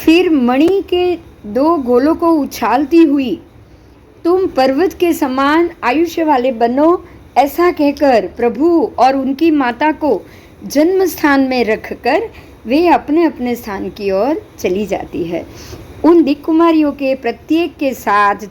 फिर मणि के 2 गोलों को उछालती हुई, तुम पर्वत के समान आयुष्य वाले बनो, ऐसा कहकर प्रभु और उनकी माता को जन्म स्थान में रखकर वे अपने अपने स्थान की ओर चली जाती है। उन दिक् कुमारियों के प्रत्येक के साथ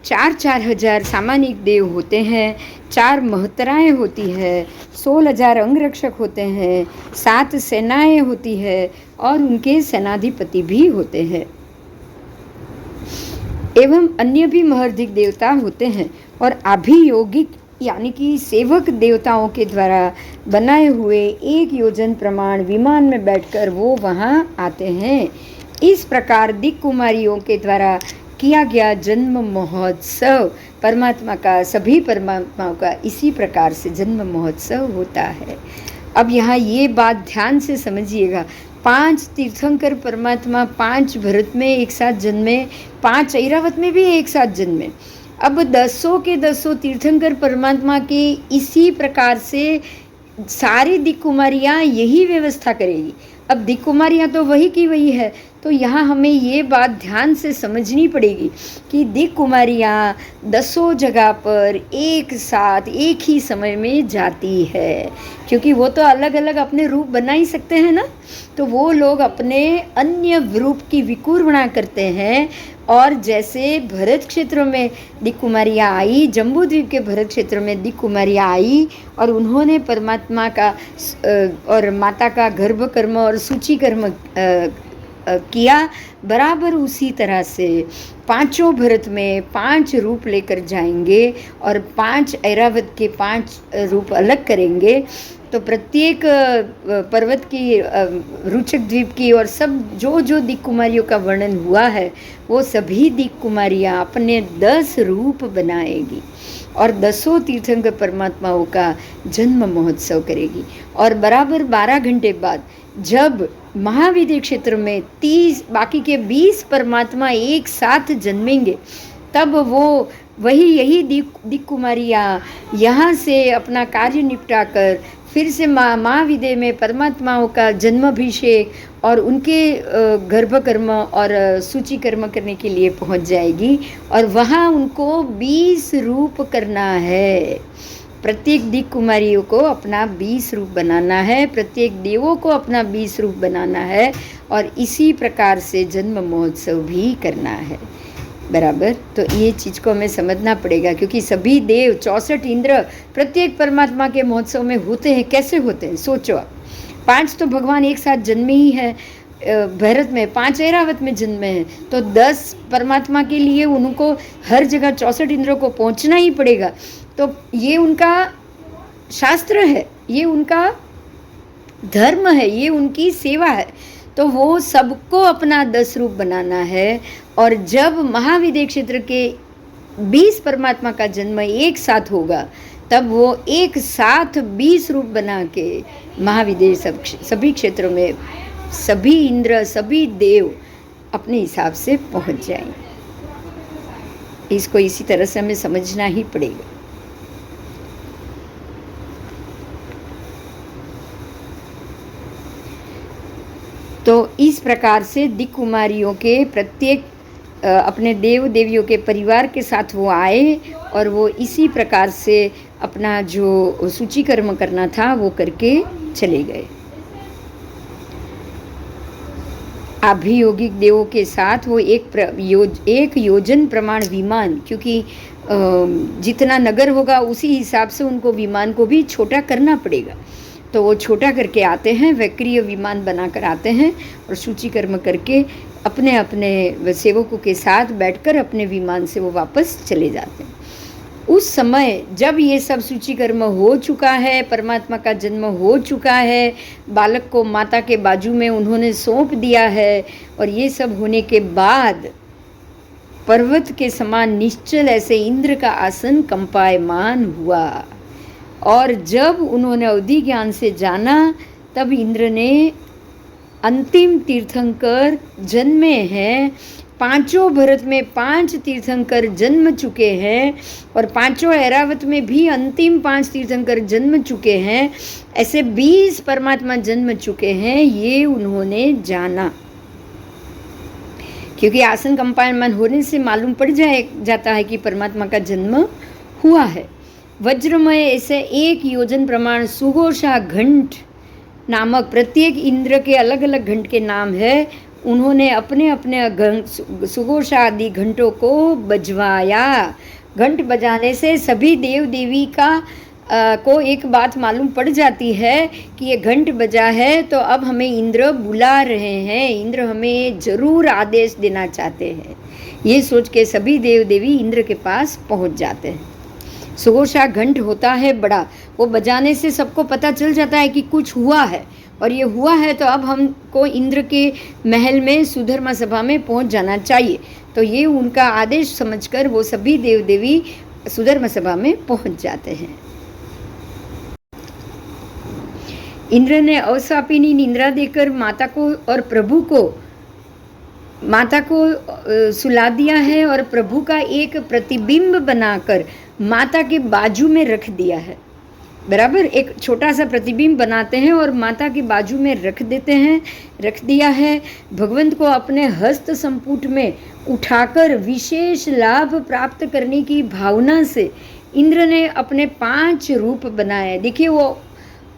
4-4 हजार सामान्य देव होते हैं, 4 महतराएं होती है, 16,000 अंगरक्षक होते हैं, 7 सेनाएं होती है और उनके सेनाधिपति भी होते हैं एवं अन्य भी महर्धिक देवता होते हैं। और अभियोगिक यानी कि सेवक देवताओं के द्वारा बनाए हुए 1 योजन प्रमाण विमान में बैठकर वो वहाँ आते हैं। इस प्रकार दिक् कुमारियों के द्वारा किया गया जन्म महोत्सव परमात्मा का, सभी परमात्माओं का इसी प्रकार से जन्म महोत्सव होता है। अब यहाँ ये बात ध्यान से समझिएगा, 5 तीर्थंकर परमात्मा 5 भरत में एक साथ जन्मे, 5 ऐरावत में भी एक साथ जन्मे। अब 10 के 10 तीर्थंकर परमात्मा के इसी प्रकार से सारी दिक् कुमारियाँ यही व्यवस्था करेगी। अब दिक् कुमारियाँ तो वही की वही है, तो यहाँ हमें ये बात ध्यान से समझनी पड़ेगी कि दिक् कुमारियाँ 10 जगह पर एक साथ एक ही समय में जाती है, क्योंकि वो तो अलग अलग अपने रूप बना ही सकते हैं ना, तो वो लोग अपने अन्य रूप की विकुर्वणा करते हैं। और जैसे भरत क्षेत्र में दिक् कुमारियाँ आई, जम्बू द्वीप के भरत क्षेत्र में दिक् कुमारियाँ आई और उन्होंने परमात्मा का और माता का गर्भ कर्म और सूची कर्म किया, बराबर उसी तरह से 5 भरत में 5 रूप लेकर जाएंगे और 5 ऐरावत के 5 रूप अलग करेंगे। तो प्रत्येक पर्वत की, रुचक द्वीप की और सब जो जो दिक् कुमारियों का वर्णन हुआ है वो सभी दिक् कुमारियाँ अपने 10 रूप बनाएगी और 10 तीर्थंकर परमात्माओं का जन्म महोत्सव करेगी। और बराबर 12 घंटे बाद जब महाविद्य क्षेत्र में 30 बाकी के 20 परमात्मा एक साथ जन्मेंगे, तब वो वही यही दिक् कुमारियाँ यहाँ से अपना कार्य निपटा कर फिर से महाविद्य में परमात्माओं का जन्माभिषेक और उनके गर्भ कर्म और सूची कर्म करने के लिए पहुँच जाएगी। और वहाँ उनको 20 रूप करना है, प्रत्येक दिक् कुमारियों को अपना 20 रूप बनाना है, प्रत्येक देवों को अपना 20 रूप बनाना है और इसी प्रकार से जन्म महोत्सव भी करना है, बराबर। तो ये चीज़ को हमें समझना पड़ेगा, क्योंकि सभी देव 64 इंद्र प्रत्येक परमात्मा के महोत्सव में होते हैं। कैसे होते हैं सोचो आप, 5 तो भगवान एक साथ जन्मे ही है भरत में, 5 ऐरावत में जन्मे हैं, तो 10 परमात्मा के लिए उनको हर जगह 64 इंद्रों को पहुंचना ही पड़ेगा। तो ये उनका शास्त्र है, ये उनका धर्म है, ये उनकी सेवा है, तो वो सबको अपना 10 रूप बनाना है। और जब महाविद्य क्षेत्र के 20 परमात्मा का जन्म एक साथ होगा, तब वो एक साथ 20 रूप बना के महाविद्य सभी क्षेत्रों में सभी इंद्र सभी देव अपने हिसाब से पहुंच जाएंगे। इसको इसी तरह से हमें समझना ही पड़ेगा। तो इस प्रकार से दिक् कुमारियों के प्रत्येक अपने देव देवियों के परिवार के साथ वो आए और वो इसी प्रकार से अपना जो सूची कर्म करना था वो करके चले गए। अभियोगिक देवों के साथ वो एक योजन प्रमाण विमान, क्योंकि जितना नगर होगा उसी हिसाब से उनको विमान को भी छोटा करना पड़ेगा, तो वो छोटा करके आते हैं, वैक्रीय विमान बनाकर आते हैं और सूची कर्म करके अपने अपने सेवकों के साथ बैठकर अपने विमान से वो वापस चले जाते हैं। उस समय जब ये सब सूची कर्म हो चुका है, परमात्मा का जन्म हो चुका है, बालक को माता के बाजू में उन्होंने सौंप दिया है, और ये सब होने के बाद पर्वत के समान निश्चल ऐसे इंद्र का आसन कंपायमान हुआ। और जब उन्होंने अवधि ज्ञान से जाना, तब इंद्र ने अंतिम तीर्थंकर जन्मे हैं पांचों भरत में 5 तीर्थंकर जन्म चुके हैं और पांचों ऐरावत में भी अंतिम 5 तीर्थंकर जन्म चुके हैं, ऐसे 20 परमात्मा जन्म चुके हैं, ये उन्होंने जाना। क्योंकि आसन कंपायमान होने से मालूम पड़ जाता है कि परमात्मा का जन्म हुआ है। वज्रमय ऐसे 1 योजन प्रमाण सुघोषा घंट नामक, प्रत्येक इंद्र के अलग अलग घंट के नाम है, उन्होंने अपने अपने सुघोषा आदि घंटों को बजवाया। घंट बजाने से सभी देव देवी को एक बात मालूम पड़ जाती है कि ये घंट बजा है तो अब हमें इंद्र बुला रहे हैं, इंद्र हमें जरूर आदेश देना चाहते हैं। ये सोच के सभी देव देवी इंद्र के पास पहुंच जाते हैं। सुघोषा घंट होता है बड़ा, वो बजाने से सबको पता चल जाता है कि कुछ हुआ है, और ये हुआ है तो अब हमको इंद्र के महल में सुधर्मा सभा में पहुंच जाना चाहिए। तो ये उनका आदेश समझकर वो सभी देव देवी सुधर्मा सभा में पहुंच जाते हैं। इंद्र ने अवसापिनी निंद्रा देकर माता को और प्रभु को सुला दिया है और प्रभु का एक प्रतिबिंब बनाकर माता के बाजू में रख दिया है। बराबर एक छोटा सा प्रतिबिंब बनाते हैं और माता के बाजू में रख दिया है। भगवंत को अपने हस्त संपुट में उठाकर विशेष लाभ प्राप्त करने की भावना से इंद्र ने अपने 5 रूप बनाए। देखिए वो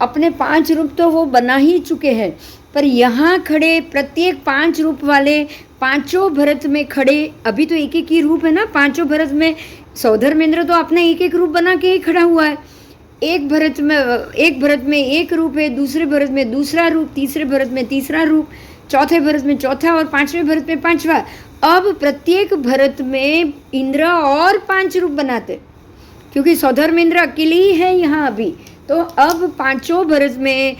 अपने 5 रूप तो वो बना ही चुके हैं, पर यहाँ खड़े प्रत्येक 5 रूप वाले पांचों भरत में खड़े, अभी तो एक एक ही रूप है ना पांचों भरत में। सौधर्मेंद्र तो अपना एक एक रूप बना के ही खड़ा हुआ है। एक भरत में एक रूप है, दूसरे भरत में दूसरा रूप, तीसरे भरत में तीसरा रूप, चौथे भरत में चौथा और 5वें भरत में 5वां। अब प्रत्येक भरत में इंद्र और 5 रूप बनाते, क्योंकि सौधर्मेंद्र अकेले ही है यहाँ अभी। तो अब पांचों भरत में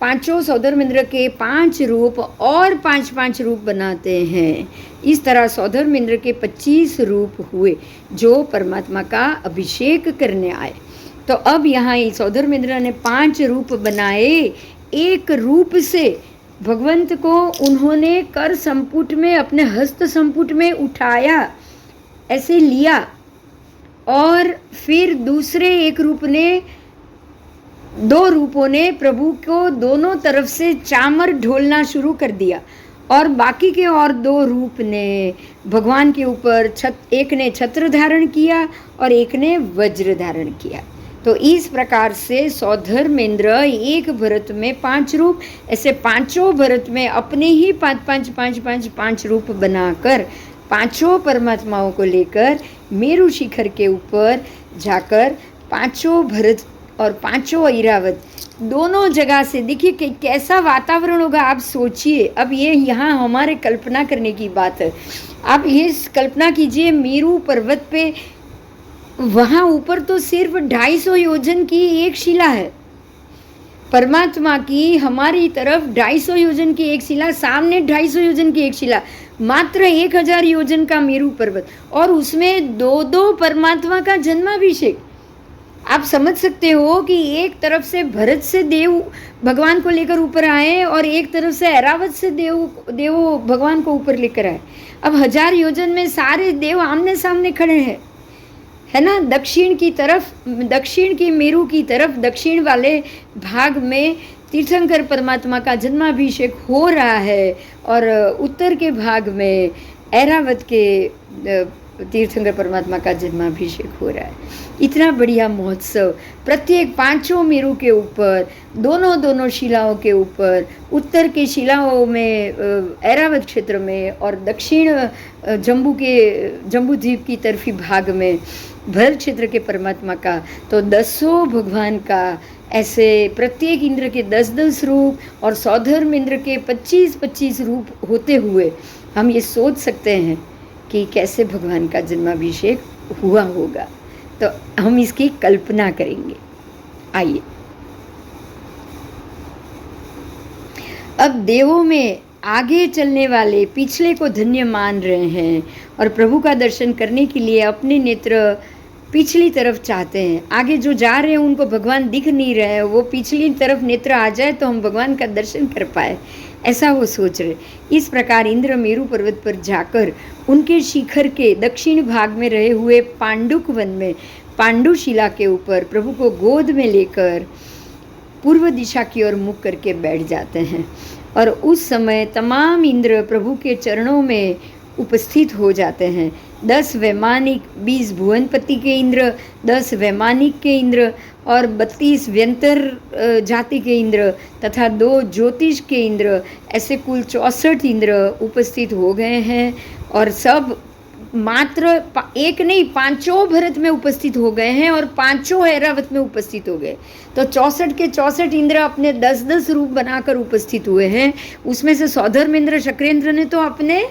पांचों सौधर्मेंद्र के 5 रूप और 5 रूप बनाते हैं। इस तरह सौधर्मेंद्र के 25 रूप हुए जो परमात्मा का अभिषेक करने आए। तो अब यहाँ सौधर्मेंद्र ने 5 रूप बनाए। एक रूप से भगवंत को उन्होंने कर संपुट में, अपने हस्त संपुट में उठाया, ऐसे लिया, और फिर दूसरे एक रूप ने, 2 रूपों ने प्रभु को दोनों तरफ से चामर ढोलना शुरू कर दिया, और बाकी के और 2 रूप ने भगवान के ऊपर एक ने छत्र धारण किया और एक ने वज्र धारण किया। तो इस प्रकार से सौधर्मेंद्र एक भरत में 5 रूप, ऐसे पांचों भरत में अपने ही 5 रूप बनाकर पांचों परमात्माओं को लेकर मेरु शिखर के ऊपर जाकर पांचों भरत और पांचों ऐरावत दोनों जगह से, देखिए कि कैसा वातावरण होगा आप सोचिए। अब ये यहाँ हमारे कल्पना करने की बात है। आप ये कल्पना कीजिए मेरु पर्वत पे, वहाँ ऊपर तो सिर्फ 250 योजन की एक शिला है, परमात्मा की हमारी तरफ 250 योजन की एक शिला, सामने 250 योजन की एक शिला, मात्र 1000 योजन का मेरु पर्वत, और उसमें 2 परमात्मा का जन्माभिषेक। आप समझ सकते हो कि एक तरफ से भरत से देव भगवान को लेकर ऊपर आए और एक तरफ से ऐरावत से देव भगवान को ऊपर लेकर आए। अब 1000 योजन में सारे देव आमने सामने खड़े हैं, है ना। दक्षिण की मेरु की तरफ दक्षिण वाले भाग में तीर्थंकर परमात्मा का जन्माभिषेक हो रहा है, और उत्तर के भाग में ऐरावत के तीर्थंकर परमात्मा का जन्माभिषेक हो रहा है। इतना बढ़िया महोत्सव, प्रत्येक 5 मेरु के ऊपर, दोनों शिलाओं के ऊपर, उत्तर के शिलाओं में ऐरावत क्षेत्र में, और दक्षिण जम्बू द्वीप की तरफी भाग में भरत क्षेत्र के परमात्मा का, तो 10 भगवान का, ऐसे प्रत्येक इंद्र के 10 रूप और सौधर्मेंद्र के 25 रूप होते हुए हम ये सोच सकते हैं कि कैसे भगवान का जन्माभिषेक हुआ होगा। तो हम इसकी कल्पना करेंगे। आइए, अब देवों में आगे चलने वाले पिछले को धन्य मान रहे हैं और प्रभु का दर्शन करने के लिए अपने नेत्र पिछली तरफ चाहते हैं। आगे जो जा रहे हैं उनको भगवान दिख नहीं रहे हैं, वो पिछली तरफ नेत्र आ जाए तो हम भगवान का दर्शन कर पाए। ऐसा वो सोच रहे। इस प्रकार इंद्र मेरु पर्वत पर जाकर उनके शिखर के दक्षिण भाग में रहे हुए पांडुक वन में पांडुशिला के ऊपर प्रभु को गोद में लेकर पूर्व दिशा की ओर मुख करके बैठ जाते हैं। और उस समय तमाम इंद्र प्रभु के चरणों में उपस्थित हो जाते हैं। 10 वैमानिक, 20 भुवनपति के इंद्र, 10 वैमानिक के इंद्र और 32 व्यंतर जाति के इंद्र तथा 2 ज्योतिष के इंद्र, ऐसे कुल 64 इंद्र उपस्थित हो गए हैं। और सब मात्र एक नहीं, 5 भरत में उपस्थित हो गए हैं और 5 ऐरावत में उपस्थित हो गए। तो 64 के 64 इंद्र अपने 10-10 रूप बनाकर उपस्थित हुए हैं। उसमें से सौधर्मेंद्र शक्रेंद्र ने तो अपने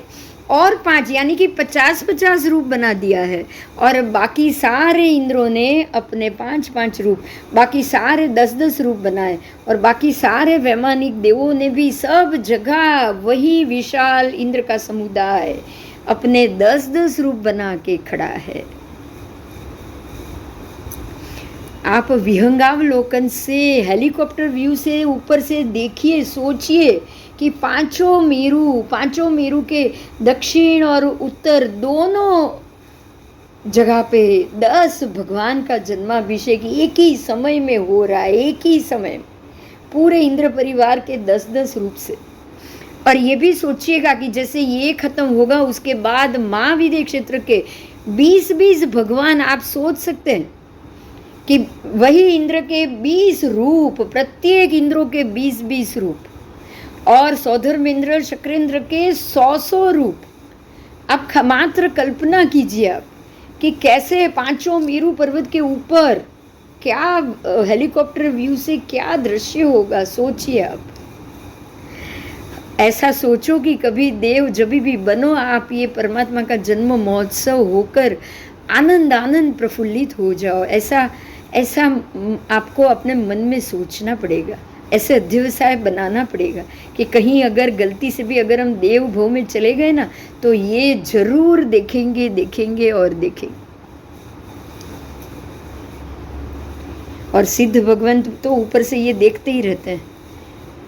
और 5 यानी कि 50-50 रूप बना दिया है। और बाकी सारे इंद्रों ने अपने 5-5 रूप, बाकी सारे 10-10 रूप बनाए। और बाकी सारे वैमानिक देवों ने भी सब जगह वही विशाल इंद्र का समुदाय अपने 10-10 रूप बना के खड़ा है। आप विहंगावलोकन से, हेलीकॉप्टर व्यू से ऊपर से देखिए, सोचिए कि 5 मेरु के दक्षिण और उत्तर दोनों जगह पे 10 भगवान का जन्माभिषेक एक ही समय में हो रहा है, एक ही समय पूरे इंद्र परिवार के 10-10 रूप से। और ये भी सोचिएगा कि जैसे ये खत्म होगा उसके बाद महाविद्य क्षेत्र के 20-20 भगवान, आप सोच सकते हैं कि वही इंद्र के 20 रूप, प्रत्येक इंद्रों के 20-20 रूप, और सौधर्मेंद्र शक्रेंद्र के 100 रूप। अब मात्र कल्पना कीजिए आप कि कैसे 5 मेरु पर्वत के ऊपर क्या हेलीकॉप्टर व्यू से क्या दृश्य होगा, सोचिए आप। ऐसा सोचो कि कभी देव जब भी बनो आप, ये परमात्मा का जन्म महोत्सव होकर आनंद प्रफुल्लित हो जाओ। ऐसा आपको अपने मन में सोचना पड़ेगा, ऐसे अध्यवसाय बनाना पड़ेगा कि कहीं अगर गलती से भी अगर हम देव भव में चले गए ना, तो ये जरूर देखेंगे और देखेंगे। और सिद्ध भगवंत तो ऊपर से ये देखते ही रहते हैं,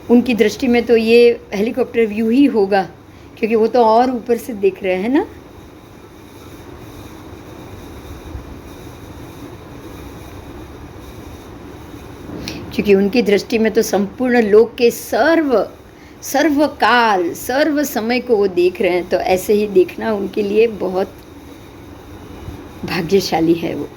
उनकी दृष्टि में तो ये हेलीकॉप्टर व्यू ही होगा, क्योंकि वो तो और ऊपर से देख रहे हैं ना। क्योंकि उनकी दृष्टि में तो संपूर्ण लोक के सर्वकाल सर्व समय को वो देख रहे हैं। तो ऐसे ही देखना उनके लिए बहुत भाग्यशाली है वो।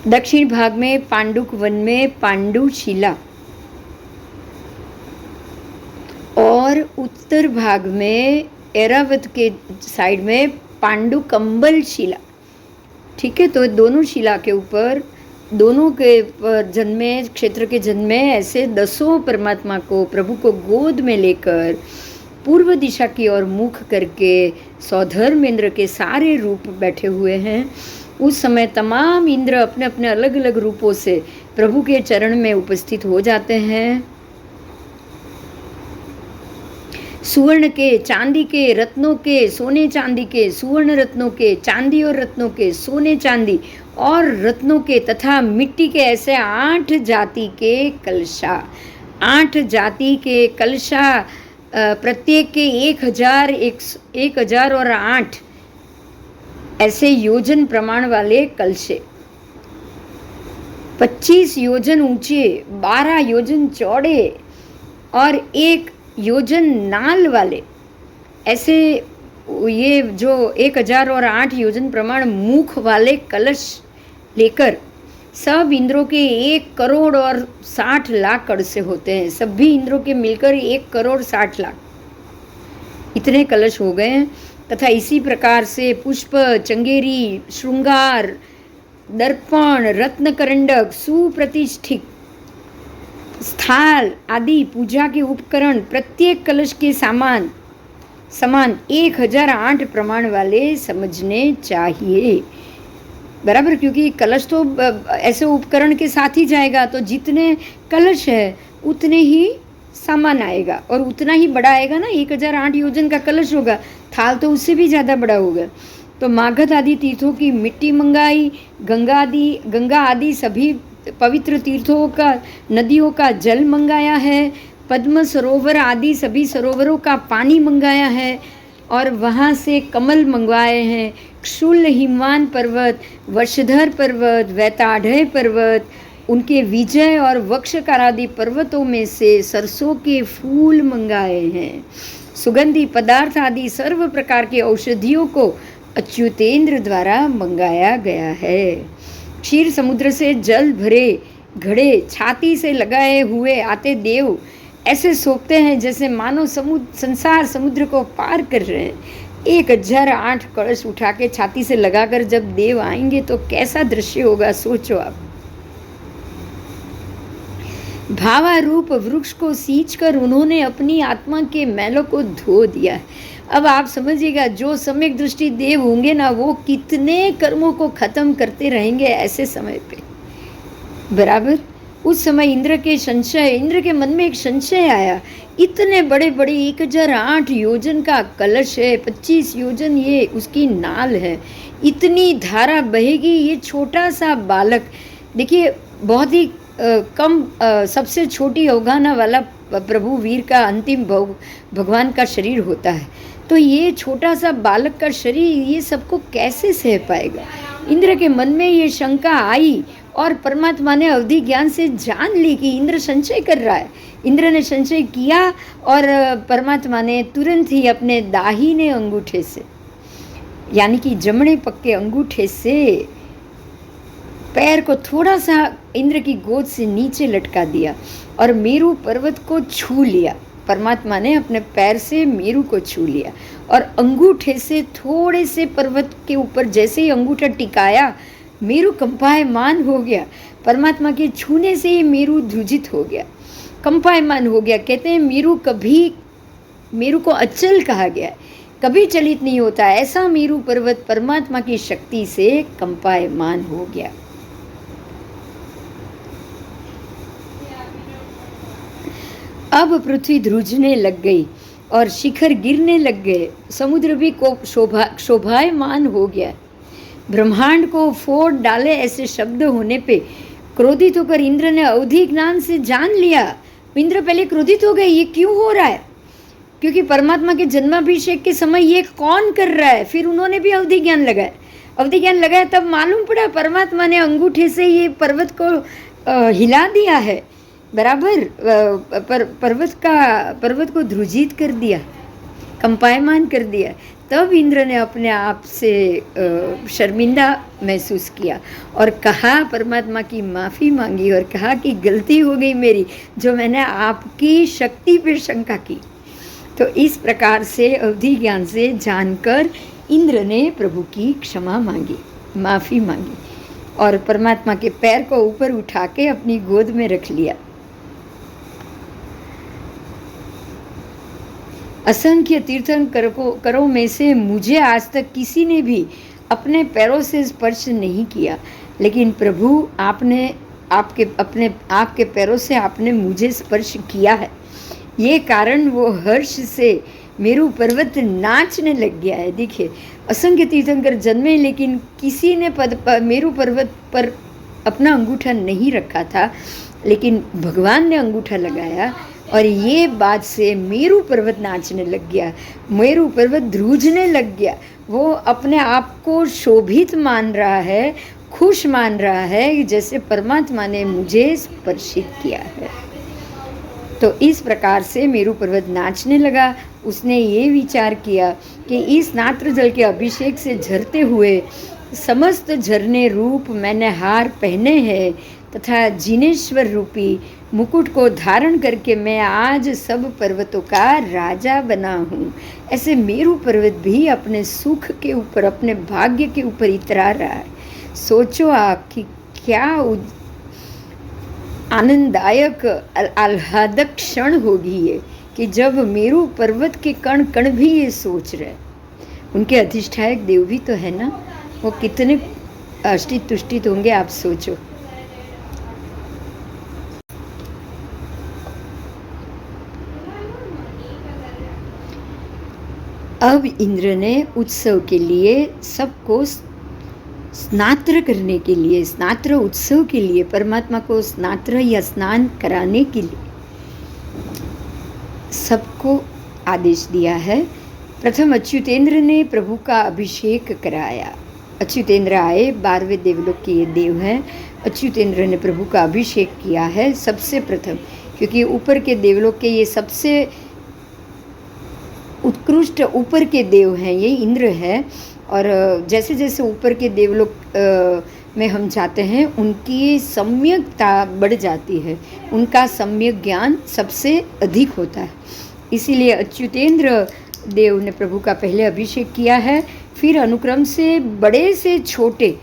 दक्षिण भाग में पांडुक वन में पांडुशिला और उत्तर भाग में ऐरावत के साइड में पांडुकंबल शिला। ठीक है, तो दोनों शिला के ऊपर, दोनों के जन्मे, क्षेत्र के जन्मे, ऐसे 10 परमात्मा को, प्रभु को गोद में लेकर पूर्व दिशा की ओर मुख करके सौधर्मेंद्र के सारे रूप बैठे हुए हैं। उस समय तमाम इंद्र अपने अपने अलग अलग रूपों से प्रभु के चरण में उपस्थित हो जाते हैं। सुवर्ण के, चांदी के, रत्नों के, सोने चांदी के, सुवर्ण रत्नों के, चांदी और रत्नों के, सोने चांदी और रत्नों के तथा मिट्टी के, ऐसे 8 जाति के कलशा, 8 जाति के कलशा, प्रत्येक के 1000 और 8 ऐसे योजन प्रमाण वाले कलशे, 25 योजन ऊंचे, 12 योजन चौड़े और 1 योजन नाल वाले, ऐसे ये जो 1000 और 8 योजन प्रमाण मुख वाले कलश लेकर सब इंद्रों के 1 करोड़ और 60 लाख कलश होते हैं। सभी इंद्रों के मिलकर 1 करोड़ 60 लाख इतने कलश हो गए हैं। तथा इसी प्रकार से पुष्प, चंगेरी, श्रृंगार, दर्पण, रत्नकरंडक, सुप्रतिष्ठित स्थाल आदि पूजा के उपकरण प्रत्येक कलश के समान 1008 प्रमाण वाले समझने चाहिए। बराबर, क्योंकि कलश तो ऐसे उपकरण के साथ ही जाएगा, तो जितने कलश है उतने ही सामान आएगा और उतना ही बड़ा आएगा ना। 1008 योजन का कलश होगा, थाल तो उससे भी ज़्यादा बड़ा होगा। तो मागध आदि तीर्थों की मिट्टी मंगाई, गंगा आदि सभी पवित्र तीर्थों का, नदियों का जल मंगाया है, पद्म सरोवर आदि सभी सरोवरों का पानी मंगाया है, और वहाँ से कमल मंगवाए हैं, क्षुल हिमवान पर्वत, वर्षधर पर्वत, वैताढ़य पर्वत, उनके विजय और वक्षकार आदि पर्वतों में से सरसों के फूल मंगाए हैं। सुगंधी पदार्थ आदि सर्व प्रकार के औषधियों को अच्युतेंद्र द्वारा मंगाया गया है। क्षीर समुद्र से जल भरे घड़े छाती से लगाए हुए आते देव ऐसे सोचते हैं जैसे मानो संसार समुद्र को पार कर रहे हैं। 1008 कलश उठा के छाती से लगाकर जब देव आएंगे तो कैसा दृश्य होगा, सोचो आप। भावारूप वृक्ष को सींचकर उन्होंने अपनी आत्मा के मैलों को धो दिया। अब आप समझिएगा, जो सम्यक दृष्टि देव होंगे ना, वो कितने कर्मों को खत्म करते रहेंगे ऐसे समय पे, बराबर। उस समय इंद्र के मन में एक संशय आया, इतने बड़े बड़े 1008 योजन का कलश है, 25 योजन ये उसकी नाल है, इतनी धारा बहेगी, ये छोटा सा बालक, देखिए बहुत ही कम सबसे छोटी अवगाहना वाला प्रभु वीर का अंतिम भगवान का शरीर होता है, तो ये छोटा सा बालक का शरीर ये सबको कैसे सह पाएगा। इंद्र के मन में ये शंका आई और परमात्मा ने अवधि ज्ञान से जान ली कि इंद्र संशय कर रहा है। इंद्र ने संशय किया और परमात्मा ने तुरंत ही अपने दाहिने अंगूठे से, यानी कि जमणे पक्के अंगूठे से पैर को थोड़ा सा इंद्र की गोद से नीचे लटका दिया और मेरू पर्वत को छू लिया। परमात्मा ने अपने पैर से मेरू को छू लिया और अंगूठे से थोड़े से पर्वत के ऊपर जैसे ही अंगूठा टिकाया, मेरू कंपायमान हो गया। परमात्मा के छूने से ही मेरू ध्रुजित हो गया, कंपायमान हो गया। कहते हैं मेरू को अचल कहा गया है, कभी चलित नहीं होता। ऐसा मेरू पर्वत परमात्मा की शक्ति से कंपायमान हो गया। अब पृथ्वी ध्रुजने लग गई और शिखर गिरने लग गए, समुद्र भी को शोभायमान हो गया। ब्रह्मांड को फोड़ डाले ऐसे शब्द होने पे क्रोधित होकर इंद्र ने अवधि ज्ञान से जान लिया। इंद्र पहले क्रोधित हो गए, ये क्यों हो रहा है, क्योंकि परमात्मा के जन्माभिषेक के समय ये कौन कर रहा है। फिर उन्होंने भी अवधि ज्ञान लगाया, तब मालूम पड़ा परमात्मा ने अंगूठे से ये पर्वत को हिला दिया है, बराबर। पर्वत को ध्रुजित कर दिया, कंपायमान कर दिया। तब इंद्र ने अपने आप से शर्मिंदा महसूस किया और कहा, परमात्मा की माफ़ी मांगी और कहा कि गलती हो गई मेरी, जो मैंने आपकी शक्ति पर शंका की। तो इस प्रकार से अवधि ज्ञान से जानकर इंद्र ने प्रभु की क्षमा मांगी, माफ़ी मांगी और परमात्मा के पैर को ऊपर उठा के अपनी गोद में रख लिया। असंख्य तीर्थंकरों में से मुझे आज तक किसी ने भी अपने पैरों से स्पर्श नहीं किया, लेकिन प्रभु आपके पैरों से आपने मुझे स्पर्श किया है। ये कारण वो हर्ष से मेरू पर्वत नाचने लग गया है। देखिए, असंख्य तीर्थंकर जन्मे, लेकिन किसी ने मेरू पर्वत पर अपना अंगूठा नहीं रखा था, लेकिन भगवान ने अंगूठा लगाया और ये बात से मेरू पर्वत नाचने लग गया, मेरू पर्वत ध्रुजने लग गया। वो अपने आप को शोभित मान रहा है, खुश मान रहा है, जैसे परमात्मा ने मुझे स्पर्शित किया है। तो इस प्रकार से मेरू पर्वत नाचने लगा। उसने ये विचार किया कि इस नात्र जल के अभिषेक से झरते हुए समस्त झरने रूप मैंने हार पहने हैं तथा जिनेश्वर रूपी मुकुट को धारण करके मैं आज सब पर्वतों का राजा बना हूँ। ऐसे मेरू पर्वत भी अपने सुख के ऊपर, अपने भाग्य के ऊपर इतरा रहा है। सोचो आप कि क्या आनंददायक आह्लादक क्षण होगी ये, कि जब मेरू पर्वत के कण कण भी ये सोच रहे। उनके अधिष्ठायक देव भी तो है ना, वो कितने अष्टित तुष्टित होंगे, आप सोचो। अब इंद्र ने उत्सव के लिए सबको स्नात्र करने के लिए, स्नात्र उत्सव के लिए, परमात्मा को स्नात्र या स्नान कराने के लिए सबको आदेश दिया है। प्रथम अच्युतेंद्र ने प्रभु का अभिषेक कराया। अच्युतेंद्र आए, 12वें देवलोक के ये देव हैं। अच्युतेंद्र ने प्रभु का अभिषेक किया है सबसे प्रथम, क्योंकि ऊपर के देवलोक के ये सबसे उत्कृष्ट ऊपर के देव हैं, ये इंद्र है। और जैसे जैसे ऊपर के देवलोक में हम जाते हैं उनकी सम्यकता बढ़ जाती है, उनका सम्यक ज्ञान सबसे अधिक होता है। इसीलिए अच्युतेंद्र देव ने प्रभु का पहले अभिषेक किया है, फिर अनुक्रम से बड़े से छोटे,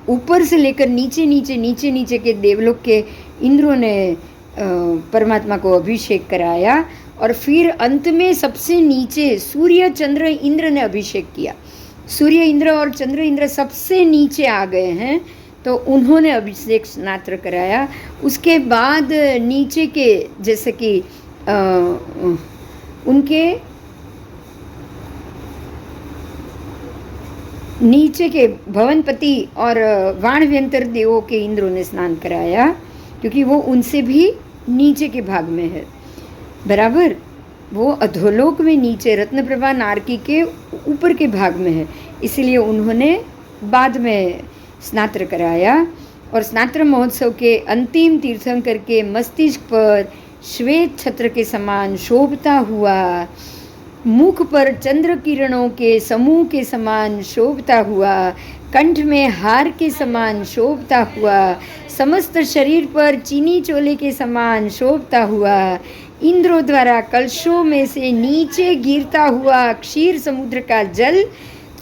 ऊपर से लेकर नीचे नीचे नीचे नीचे के देवलोक के इंद्रों ने परमात्मा को अभिषेक कराया। और फिर अंत में सबसे नीचे सूर्य चंद्र इंद्र ने अभिषेक किया। सूर्य इंद्र और चंद्र इंद्र सबसे नीचे आ गए हैं, तो उन्होंने अभिषेक स्नात्र कराया। उसके बाद नीचे के, जैसे कि उनके नीचे के भवनपति और वाणव्यंतर देवों के इंद्रों ने स्नान कराया, क्योंकि वो उनसे भी नीचे के भाग में है, बराबर। वो अधोलोक में नीचे रत्नप्रभा नारकी के ऊपर के भाग में है, इसलिए उन्होंने बाद में स्नात्र कराया। और स्नात्र महोत्सव के अंतिम तीर्थंकर के मस्तिष्क पर श्वेत छत्र के समान शोभता हुआ, मुख पर चंद्र किरणों के समूह के समान शोभता हुआ, कंठ में हार के समान शोभता हुआ, समस्त शरीर पर चीनी चोले के समान शोभता हुआ, इंद्रों द्वारा कलशों में से नीचे गिरता हुआ क्षीर समुद्र का जल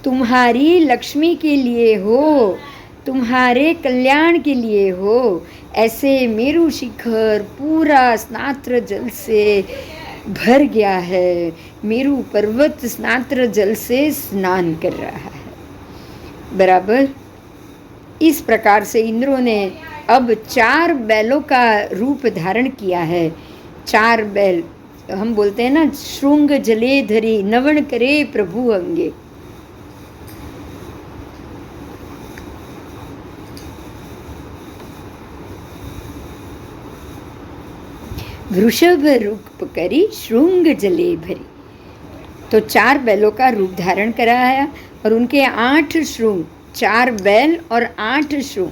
तुम्हारी लक्ष्मी के लिए हो, तुम्हारे कल्याण के लिए हो। ऐसे मेरु शिखर पूरा स्नात्र जल से भर गया है, मेरु पर्वत स्नात्र जल से स्नान कर रहा है, बराबर। इस प्रकार से इंद्रों ने अब 4 बैलों का रूप धारण किया है। 4 बैल, हम बोलते हैं ना, श्रृंग जले धरी नवन करे प्रभु अंगे। वृषभ रूप करी श्रृंग जले भरी। तो 4 बैलों का रूप धारण कराया और उनके 8 श्रृंग, 4 बैल और 8 श्रृंग,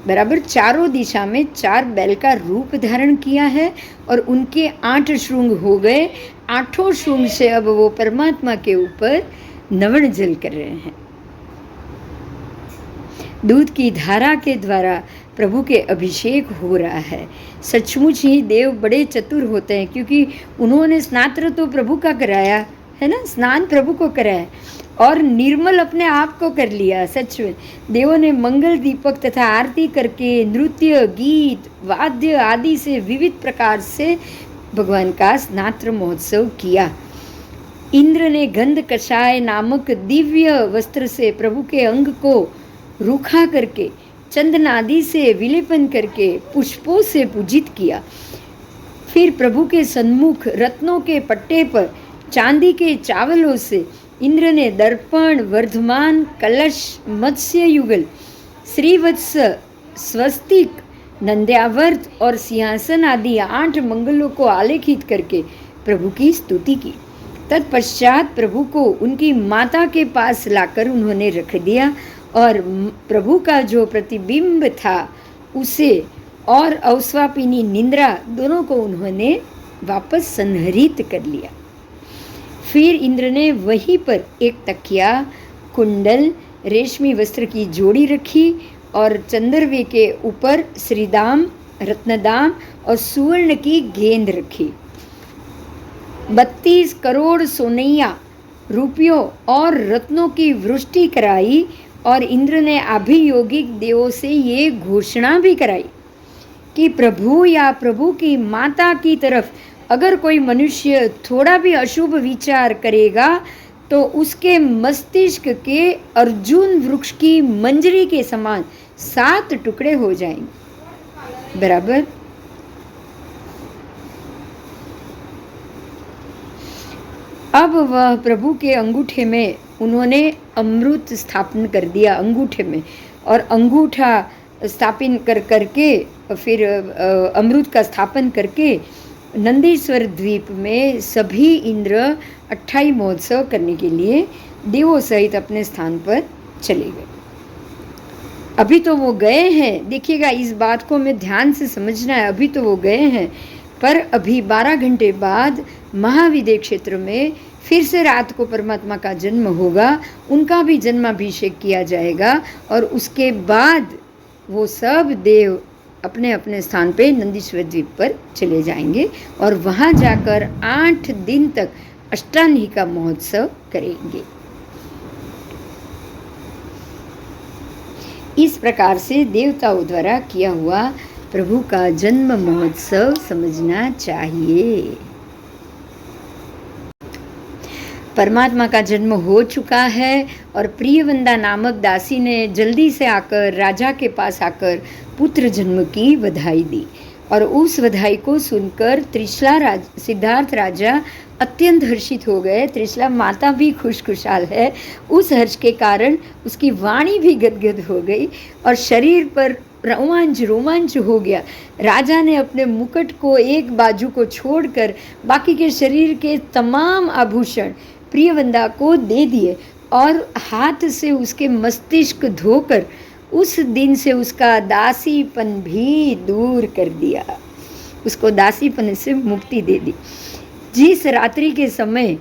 बराबर चारों दिशा में 4 बैल का रूप धारण किया है और उनके 8 श्रृंग हो गए। 8 श्रृंग से अब वो परमात्मा के ऊपर नवन जल कर रहे हैं। दूध की धारा के द्वारा प्रभु के अभिषेक हो रहा है। सचमुच ही देव बड़े चतुर होते हैं, क्योंकि उन्होंने स्नात्र तो प्रभु का कराया है ना, स्नान प्रभु को कराया और निर्मल अपने आप को कर लिया। सच में देवों ने मंगल दीपक तथा आरती करके नृत्य, गीत, वाद्य आदि से विविध प्रकार से भगवान का स्नात्र महोत्सव किया। इंद्र ने गंध कषाय नामक दिव्य वस्त्र से प्रभु के अंग को रूखा करके, चंदन आदि से विलेपन करके, पुष्पों से पूजित किया। फिर प्रभु के सन्मुख रत्नों के पट्टे पर चांदी के चावलों से इंद्र ने दर्पण, वर्धमान, कलश, मत्स्य युगल, श्रीवत्स, स्वस्तिक, नंद्यावर्त और सिंहासन आदि 8 मंगलों को आलेखित करके प्रभु की स्तुति की। तत्पश्चात प्रभु को उनकी माता के पास लाकर उन्होंने रख दिया और प्रभु का जो प्रतिबिंब था उसे और अवस्वापिनी निंद्रा दोनों को उन्होंने वापस संहरित कर लिया। फिर इंद्र ने वहीं पर एक तकिया, कुंडल, रेशमी वस्त्र की जोड़ी रखी और चंद्रवे के ऊपर श्रीदाम, रत्नदाम और सुवर्ण की गेंद रखी। 32 करोड़ सोनैया रुपयों और रत्नों की वृष्टि कराई और इंद्र ने अभियोगिक देवों से ये घोषणा भी कराई कि प्रभु या प्रभु की माता की तरफ अगर कोई मनुष्य थोड़ा भी अशुभ विचार करेगा तो उसके मस्तिष्क के अर्जुन वृक्ष की मंजरी के समान 7 टुकड़े हो जाएंगे, बराबर। अब वह प्रभु के अंगूठे में उन्होंने अमृत स्थापन कर दिया अंगूठे में, और अंगूठा स्थापित करके फिर अमृत का स्थापन करके नंदीश्वर द्वीप में सभी इंद्र अट्ठाई महोत्सव करने के लिए देवों सहित अपने स्थान पर चले गए। अभी तो वो गए हैं, देखिएगा इस बात को हमें ध्यान से समझना है। अभी तो वो गए हैं, पर अभी 12 घंटे बाद महाविदेह क्षेत्र में फिर से रात को परमात्मा का जन्म होगा, उनका भी जन्माभिषेक किया जाएगा, और उसके बाद वो सब देव अपने अपने स्थान पे नंदीश्वर द्वीप पर चले जाएंगे और वहाँ जाकर 8 दिन तक अष्टानिका महोत्सव करेंगे। इस प्रकार से देवताओं द्वारा किया हुआ प्रभु का जन्म महोत्सव समझना चाहिए। परमात्मा का जन्म हो चुका है और प्रियवंदा नामक दासी ने जल्दी से आकर राजा के पास आकर पुत्र जन्म की बधाई दी, और उस बधाई को सुनकर सिद्धार्थ राजा अत्यंत हर्षित हो गए। त्रिशला माता भी खुशखुशाल है, उस हर्ष के कारण उसकी वाणी भी गदगद हो गई और शरीर पर रोमांच हो गया। राजा ने अपने मुकुट को एक बाजू को छोड़कर बाकी के शरीर के तमाम आभूषण प्रियवंदा को दे दिए और हाथ से उसके मस्तिष्क धोकर उस दिन से उसका दासीपन भी दूर कर दिया, उसको दासीपन से मुक्ति दे दी। जिस रात्रि के समय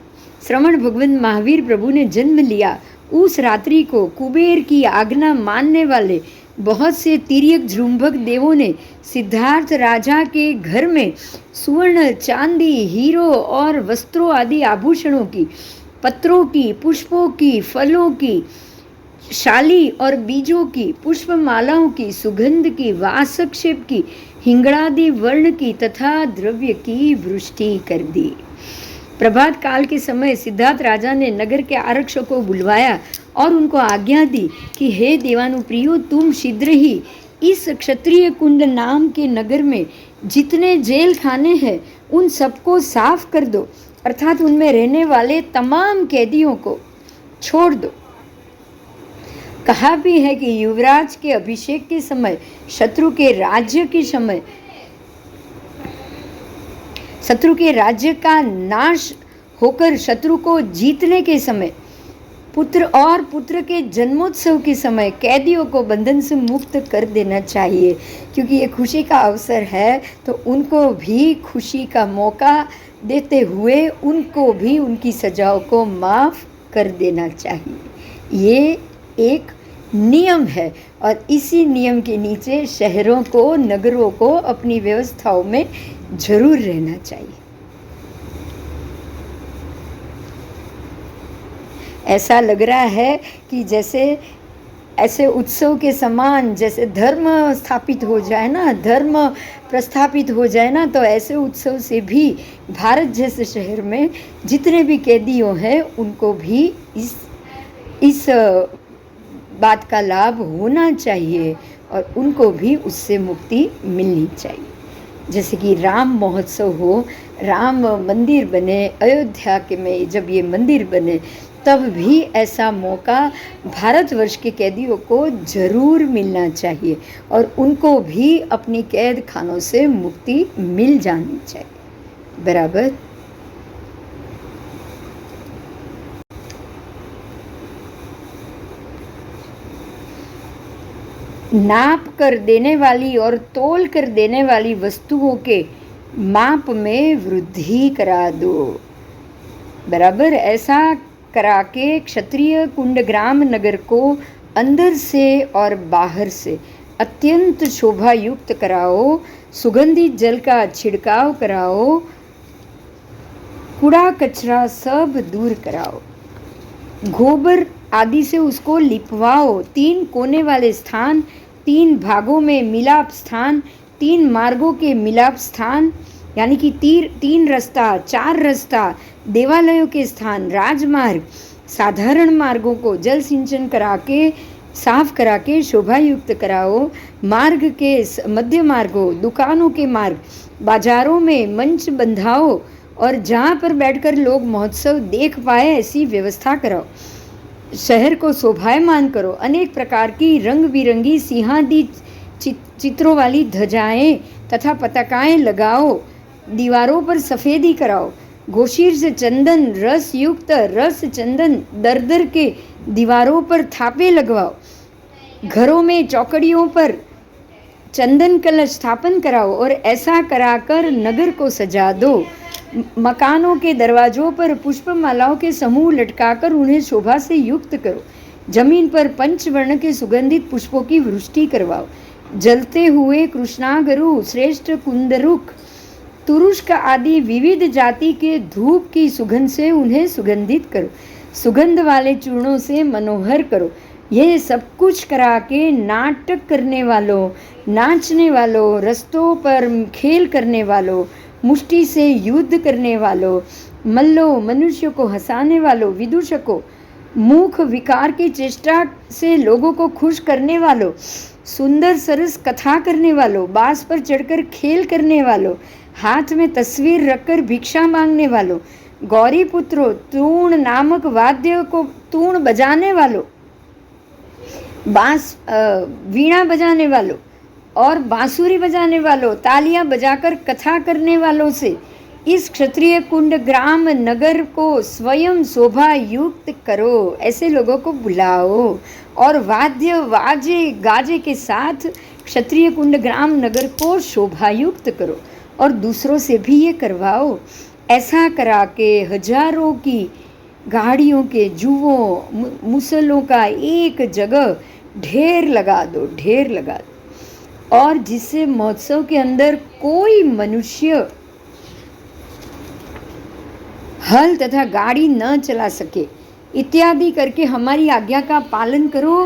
श्रवण भगवान महावीर प्रभु ने जन्म लिया, उस रात्रि को कुबेर की आज्ञा मानने वाले बहुत से तिर्यक झुंबक देवों ने सिद्धार्थ राजा के घर में सुवर्ण, चांदी, हीरो और वस्त्रों आदि आभूषणों की, पत्रों की, पुष्पों की, फलों की, शाली और बीजों की, पुष्पमालाओं की, सुगंध की, वासक्षेप की, हिंगड़ादि वर्ण की तथा द्रव्य की वृष्टि कर दी। प्रभात काल के समय सिद्धार्थ राजा ने नगर के आरक्षकों को बुलवाया और उनको आज्ञा दी कि हे देवानुप्रियो, तुम शीघ्र ही इस क्षत्रिय कुंड नाम के नगर में जितने जेल खाने हैं उन सबको साफ कर दो, अर्थात उनमें रहने वाले तमाम कैदियों को छोड़ दो। कहा भी है कि युवराज के अभिषेक के समय, शत्रु के राज्य का नाश होकर शत्रु को जीतने के समय, पुत्र के जन्मोत्सव के समय कैदियों को बंधन से मुक्त कर देना चाहिए, क्योंकि ये खुशी का अवसर है। तो उनको भी खुशी का मौका देते हुए उनको भी उनकी सजाओं को माफ़ कर देना चाहिए। ये एक नियम है और इसी नियम के नीचे शहरों को, नगरों को अपनी व्यवस्थाओं में जरूर रहना चाहिए। ऐसा लग रहा है कि जैसे ऐसे उत्सव के समान जैसे धर्म स्थापित हो जाए ना, धर्म प्रस्थापित हो जाए ना, तो ऐसे उत्सव से भी भारत जैसे शहर में जितने भी कैदियों हैं उनको भी इस बात का लाभ होना चाहिए और उनको भी उससे मुक्ति मिलनी चाहिए। जैसे कि राम महोत्सव हो, राम मंदिर बने अयोध्या के में, जब ये मंदिर बने तब भी ऐसा मौका भारतवर्ष के कैदियों को जरूर मिलना चाहिए और उनको भी अपनी कैद खानों से मुक्ति मिल जानी चाहिए। बराबर। नाप कर देने वाली और तोल कर देने वाली वस्तुओं के माप में वृद्धि करा दो। बराबर। ऐसा करा के क्षत्रिय कुंड ग्राम नगर को अंदर से और बाहर से अत्यंत शोभा युक्त कराओ, सुगंधित जल का छिड़काव कराओ, कूड़ा कचरा सब दूर कराओ, गोबर आदि से उसको लिपवाओ। 3 कोने वाले स्थान, 3 भागों में मिलाप स्थान, 3 मार्गों के मिलाप स्थान, यानी कि 3 रास्ता, 4 रास्ता, देवालयों के स्थान, राजमार्ग, साधारण मार्गों को जल सिंचन करा के साफ करा के शोभा युक्त कराओ। मार्ग के मध्य मार्गों, दुकानों के मार्ग, बाजारों में मंच बंधाओ और जहाँ पर बैठकर लोग महोत्सव देख पाए ऐसी व्यवस्था कराओ। शहर को शोभायमान करो, अनेक प्रकार की रंग बिरंगी सिंहादी चित्रों वाली ध्वजाएं तथा पताकाएं लगाओ, दीवारों पर सफ़ेदी कराओ, घोशीर से चंदन रस युक्त रस चंदन दर दर के दीवारों पर थापे लगवाओ, घरों में चौकड़ियों पर चंदन कलश स्थापन कराओ और ऐसा कराकर नगर को सजा दो। मकानों के दरवाजों पर पुष्पमालाओं के समूह लटकाकर उन्हें शोभा से युक्त करो। जमीन पर पंचवर्ण के सुगंधित पुष्पों की वृष्टि करवाओ। जलते हुए कृष्णागरु, श्रेष्ठ कुंदरुक, तुरुष्क आदि विविध जाति के धूप की सुगंध से उन्हें सुगंधित करो। सुगंध वाले चूर्णों से मनोहर करो। ये सब कुछ करा के नाटक करने वालों, नाचने वालों, रस्तों पर खेल करने वालों, मुष्टि से युद्ध करने वालों, मल्लों, मनुष्यों को हंसाने वालों, विदूषकों, मुख विकार की चेष्टा से लोगों को खुश करने वालों, सुंदर सरस कथा करने वालों, बांस पर चढ़कर खेल करने वालों, हाथ में तस्वीर रखकर भिक्षा मांगने वालों, गौरी पुत्रों, तूण नामक वाद्य को तूण बजाने वालों, वीणा बजाने वालों और बांसुरी बजाने वालों, तालियां बजाकर कथा करने वालों से इस क्षत्रिय कुंड ग्राम नगर को स्वयं शोभा युक्त करो। ऐसे लोगों को बुलाओ और वाद्य वाजे गाजे के साथ क्षत्रिय कुंड ग्राम नगर को शोभा युक्त करो और दूसरों से भी ये करवाओ। ऐसा करा के हजारों की गाड़ियों के जुओं मुसलों का एक जगह ढेर लगा दो, ढेर लगा दो, और जिससे महोत्सव के अंदर कोई मनुष्य हल तथा गाड़ी न चला सके इत्यादि करके हमारी आज्ञा का पालन करो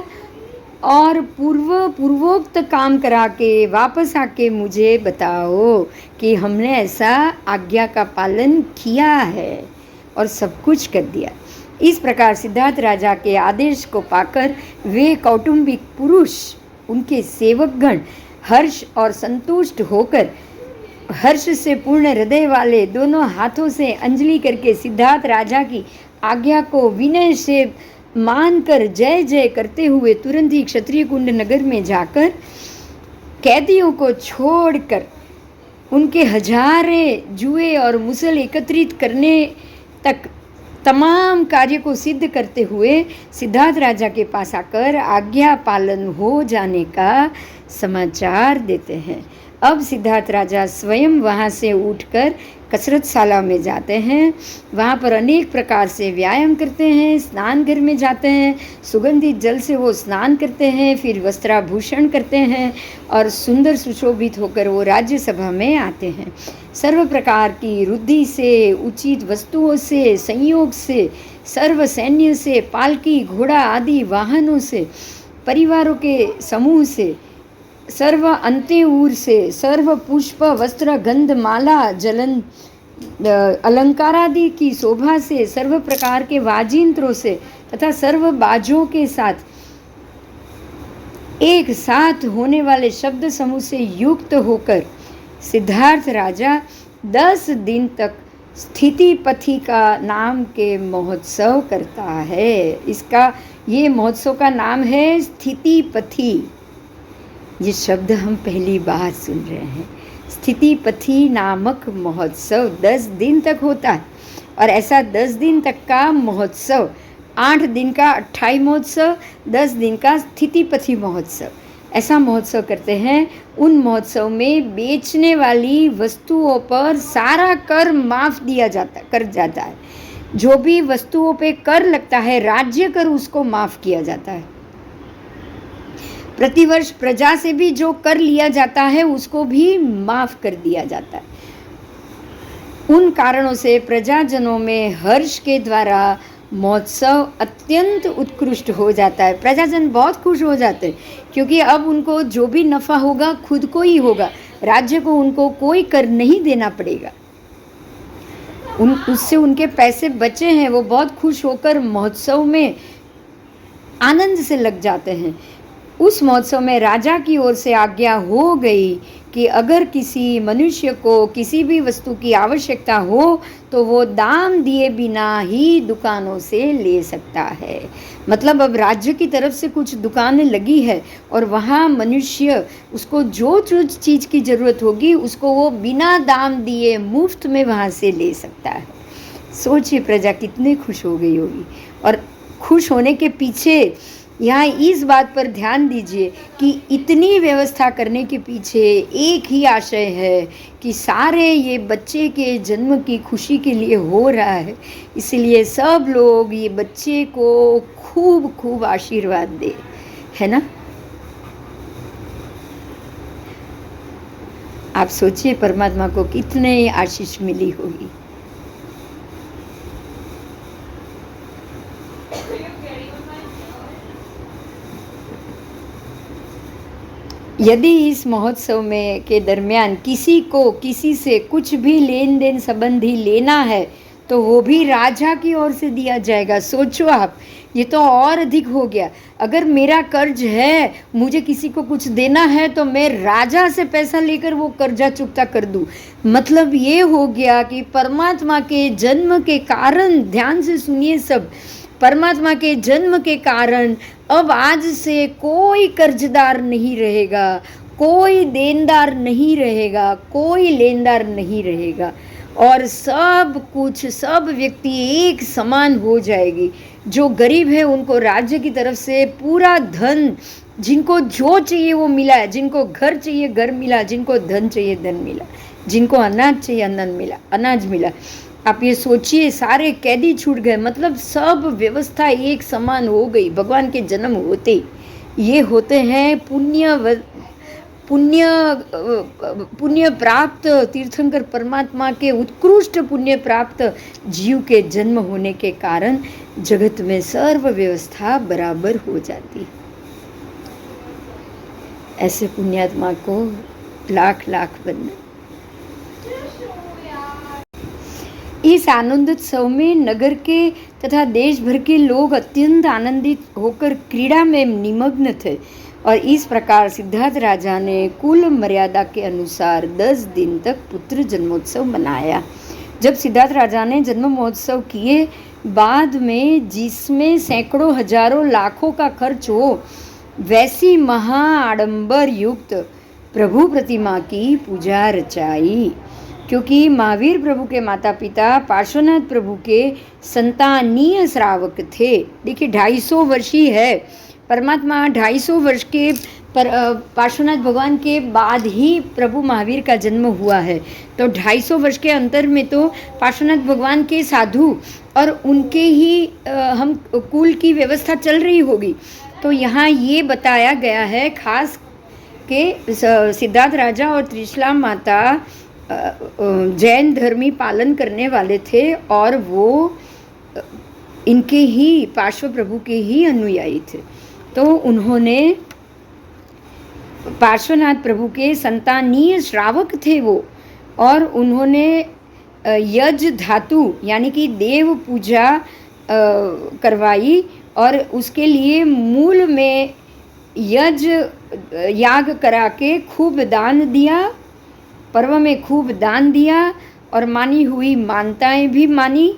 और पूर्वोक्त काम करा के वापस आके मुझे बताओ कि हमने ऐसा आज्ञा का पालन किया है और सब कुछ कर दिया। इस प्रकार सिद्धार्थ राजा के आदेश को पाकर वे कौटुंबिक पुरुष, उनके सेवकगण हर्ष और संतुष्ट होकर हर्ष से पूर्ण हृदय वाले दोनों हाथों से अंजलि करके सिद्धार्थ राजा की आज्ञा को विनय से मानकर जय जय करते हुए तुरंत ही क्षत्रिय कुंड नगर में जाकर कैदियों को छोड़कर उनके हजारे जुए और मुसल एकत्रित करने तक तमाम कार्य को सिद्ध करते हुए सिद्धार्थ राजा के पास आकर आज्ञा पालन हो जाने का समाचार देते हैं। अब सिद्धार्थ राजा स्वयं वहाँ से उठकर कसरतशाला में जाते हैं। वहाँ पर अनेक प्रकार से व्यायाम करते हैं, स्नान घर में जाते हैं, सुगंधित जल से वो स्नान करते हैं, फिर वस्त्राभूषण करते हैं और सुंदर सुशोभित होकर वो राज्यसभा में आते हैं। सर्व प्रकार की रुद्धि से, उचित वस्तुओं से, संयोग से, सर्व सैन्य से, पालकी घोड़ा आदि वाहनों से, परिवारों के समूह से, सर्व अंत्यऊर से, सर्व पुष्प वस्त्र गंध माला जलन अलंकारादि की शोभा से, सर्व प्रकार के वाजिंत्रों से तथा सर्व बाजों के साथ एक साथ होने वाले शब्द समूह से युक्त होकर सिद्धार्थ राजा 10 दिन तक स्थिति पथी का नाम के महोत्सव करता है। ये महोत्सव का नाम है स्थिति पथी। ये शब्द हम पहली बार सुन रहे हैं। स्थिति पथी नामक महोत्सव 10 दिन तक होता है और ऐसा 10 दिन तक का महोत्सव, 8 दिन का अट्ठाई महोत्सव, 10 दिन का स्थिति पथी महोत्सव, ऐसा महोत्सव करते हैं। उन महोत्सव में बेचने वाली वस्तुओं पर सारा कर माफ़ कर जाता है। जो भी वस्तुओं पे कर लगता है, राज्य कर, उसको माफ़ किया जाता है। प्रतिवर्ष प्रजा से भी जो कर लिया जाता है उसको भी माफ़ कर दिया जाता है। उन कारणों से प्रजाजनों में हर्ष के द्वारा महोत्सव अत्यंत उत्कृष्ट हो जाता है। प्रजाजन बहुत खुश हो जाते हैं क्योंकि अब उनको जो भी नफ़ा होगा खुद को ही होगा, राज्य को उनको कोई कर नहीं देना पड़ेगा। उससे उनके पैसे बचे हैं, वो बहुत खुश होकर महोत्सव में आनंद से लग जाते हैं। उस महोत्सव में राजा की ओर से आज्ञा हो गई कि अगर किसी मनुष्य को किसी भी वस्तु की आवश्यकता हो तो वो दाम दिए बिना ही दुकानों से ले सकता है। मतलब अब राज्य की तरफ से कुछ दुकानें लगी है और वहाँ मनुष्य उसको जो चीज़ की ज़रूरत होगी उसको वो बिना दाम दिए मुफ्त में वहाँ से ले सकता है। सोचिए प्रजा कितनी खुश हो गई होगी। और खुश होने के पीछे यहाँ इस बात पर ध्यान दीजिए कि इतनी व्यवस्था करने के पीछे एक ही आशय है कि सारे ये बच्चे के जन्म की खुशी के लिए हो रहा है, इसलिए सब लोग ये बच्चे को खूब खूब आशीर्वाद दे, है ना। आप सोचिए परमात्मा को कितने आशीष मिली होगी। यदि इस महोत्सव में के दरमियान किसी को किसी से कुछ भी लेन देन संबंधी लेना है तो वो भी राजा की ओर से दिया जाएगा। सोचो आप, ये तो और अधिक हो गया। अगर मेरा कर्ज है, मुझे किसी को कुछ देना है तो मैं राजा से पैसा लेकर वो कर्जा चुकता कर दूँ। मतलब ये हो गया कि परमात्मा के जन्म के कारण, ध्यान से सुनिए सब, परमात्मा के जन्म के कारण अब आज से कोई कर्जदार नहीं रहेगा, कोई देनदार नहीं रहेगा, कोई लेनदार नहीं रहेगा और सब कुछ, सब व्यक्ति एक समान हो जाएगी। जो गरीब है उनको राज्य की तरफ से पूरा धन, जिनको जो चाहिए वो मिला है, जिनको घर चाहिए घर मिला, जिनको धन चाहिए धन मिला, जिनको अनाज चाहिए अनाज मिला। आप ये सोचिए, सारे कैदी छूट गए, मतलब सब व्यवस्था एक समान हो गई। भगवान के जन्म होते ये होते हैं पुण्य प्राप्त तीर्थंकर परमात्मा के उत्कृष्ट पुण्य प्राप्त जीव के जन्म होने के कारण जगत में सर्व व्यवस्था बराबर हो जाती। ऐसे पुण्यात्मा को लाख लाख वंदन। इस आनंदोत्सव में नगर के तथा देश भर के लोग अत्यंत आनंदित होकर क्रीड़ा में निमग्न थे और इस प्रकार सिद्धार्थ राजा ने कुल मर्यादा के अनुसार 10 दिन तक पुत्र जन्मोत्सव मनाया। जब सिद्धार्थ राजा ने जन्म महोत्सव किए बाद में, जिसमें सैकड़ों हजारों लाखों का खर्च हो, वैसी महा आडंबर युक्त प्रभु प्रतिमा की पूजा रचाई। क्योंकि महावीर प्रभु के माता पिता पार्श्वनाथ प्रभु के संतानीय श्रावक थे। देखिए 250 वर्षीय है परमात्मा, 250 वर्ष के पार्श्वनाथ भगवान के बाद ही प्रभु महावीर का जन्म हुआ है। तो 250 वर्ष के अंतर में तो पार्श्वनाथ भगवान के साधु और उनके ही हम कुल की व्यवस्था चल रही होगी। तो यहाँ ये बताया गया है खास के सिद्धार्थ राजा और त्रिशला माता जैन धर्मी पालन करने वाले थे और वो इनके ही पार्श्व प्रभु के ही अनुयायी थे। तो उन्होंने पार्श्वनाथ प्रभु के संतानीय श्रावक थे वो, और उन्होंने यज धातु यानी कि देव पूजा करवाई और उसके लिए मूल में यज याग करा के खूब दान दिया, पर्व में खूब दान दिया और मानी हुई मानताएं भी मानी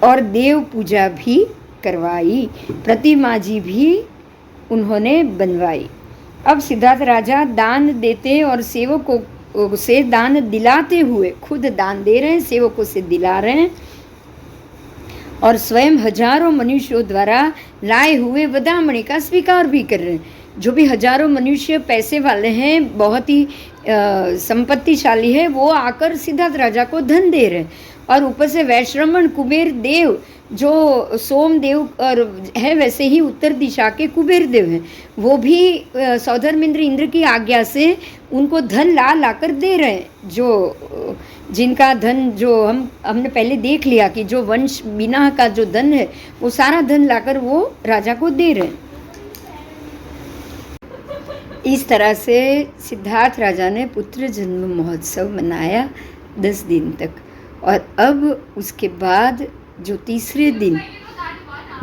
और देव पूजा भी करवाई, प्रतिमा जी भी उन्होंने बनवाई। अब सिद्धार्थ राजा दान देते और सेवकों से दान दिलाते हुए, खुद दान दे रहे हैं, सेवकों से दिला रहे हैं और स्वयं हजारों मनुष्यों द्वारा लाए हुए वदामणि का स्वीकार भी कर रहे हैं। जो भी हजारों मनुष्य पैसे वाले हैं, बहुत ही संपत्तिशाली है, वो आकर सिद्धार्थ राजा को धन दे रहे हैं। और ऊपर से वैश्रमण कुबेर देव, जो सोमदेव और है वैसे ही उत्तर दिशा के कुबेर देव हैं, वो भी सौधर्मेंद्र इंद्र की आज्ञा से उनको धन ला कर दे रहे हैं। जो जिनका धन, जो हमने पहले देख लिया कि जो वंश बिना का जो धन है वो सारा धन लाकर वो राजा को दे रहे हैं। इस तरह से सिद्धार्थ राजा ने पुत्र जन्म महोत्सव मनाया 10 दिन तक। और अब उसके बाद जो तीसरे दिन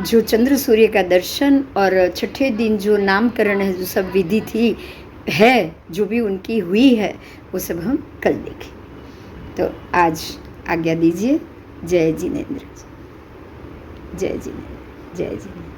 जो चंद्र सूर्य का दर्शन और छठे दिन जो नामकरण है, जो सब विधि थी है, जो भी उनकी हुई है, वो सब हम कल देखें। तो आज आज्ञा दीजिए। जय जिनेंद्र, जय जिनेंद्र, जय जिनेंद्र।